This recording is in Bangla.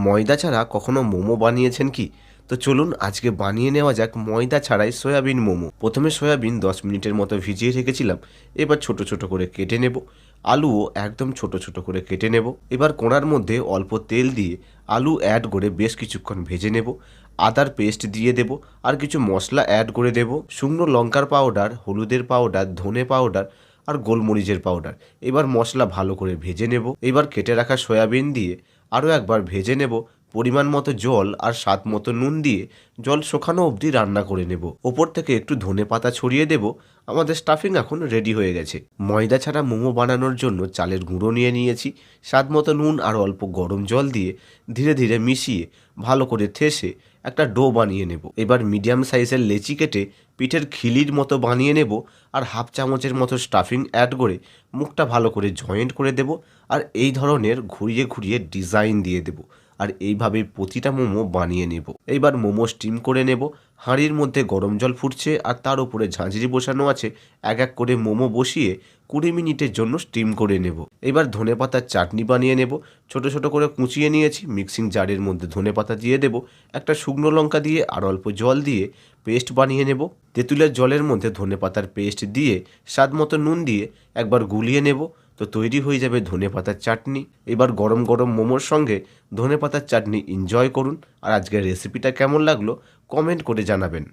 ময়দা ছাড়া কখনো মোমো বানিয়েছেন কি? তো চলুন আজকে বানিয়ে নেওয়া যাক ময়দা ছাড়াই সয়াবিন মোমো। প্রথমে সয়াবিন 10 মিনিটের মতো ভিজিয়ে রেখেছিলাম। এবার ছোট ছোট করে কেটে নেব। আলুও একদম ছোট ছোট করে কেটে নেব। এবার কোড়ার মধ্যে অল্প তেল দিয়ে আলু অ্যাড করে বেশ কিছুক্ষণ ভেজে নেব। আদার পেস্ট দিয়ে দেব, আর কিছু মশলা অ্যাড করে দেব। শুকনো লঙ্কার পাউডার, হলুদের পাউডার, ধনে পাউডার আর গোলমরিচের পাউডার। এবার মশলা ভালো করে ভেজে নেব। এবার কেটে রাখা সয়াবিন দিয়ে আরও একবার ভেজে নেব। পরিমাণ মতো জল আর স্বাদ মতো নুন দিয়ে জল শুকানো অবধি রান্না করে নেব। ওপর থেকে একটু ধনে পাতা ছড়িয়ে দেব। আমাদের স্টাফিং এখন রেডি হয়ে গেছে। ময়দা ছাড়া মোমো বানানোর জন্য চালের গুঁড়ো নিয়ে নিয়েছি। স্বাদ মতো নুন আর অল্প গরম জল দিয়ে ধীরে ধীরে মিশিয়ে ভালো করে থেসে একটা ডো বানিয়ে নেব। এবার মিডিয়াম সাইজের লেচি কেটে পিঠের খিলির মতো বানিয়ে নেব, আর হাফ চামচের মতো স্টাফিং অ্যাড করে মুখটা ভালো করে জয়েন্ট করে দেব, আর এই ধরনের ঘুরিয়ে ঘুরিয়ে ডিজাইন দিয়ে দেব। আর এইভাবে প্রতিটা মোমো বানিয়ে নেব। এইবার মোমো স্টিম করে নেব। হাঁড়ির মধ্যে গরম জল ফুটছে আর তার উপরে ঝাঁঝরি বসানো আছে। এক এক করে মোমো বসিয়ে 20 মিনিটের জন্য স্টিম করে নেব। এবার ধনেপাতার চাটনি বানিয়ে নেব। ছোট ছোট করে কুচিয়ে নিয়েছি। মিক্সিং জারের মধ্যে ধনেপাতা দিয়ে দেব, একটা শুকনো লঙ্কা দিয়ে আর অল্প জল দিয়ে পেস্ট বানিয়ে নেব। তেঁতুলের জলের মধ্যে ধনেপাতার পেস্ট দিয়ে স্বাদ মতো নুন দিয়ে একবার গুলিয়ে নেব। তো তৈরি হয়ে যাবে ধনেপাতার চাটনি। এবার গরম গরম মোমোর সঙ্গে ধনেপাতার চাটনি এনজয় করুন। আর আজকের রেসিপিটা কেমন লাগলো কমেন্ট করে জানাবেন।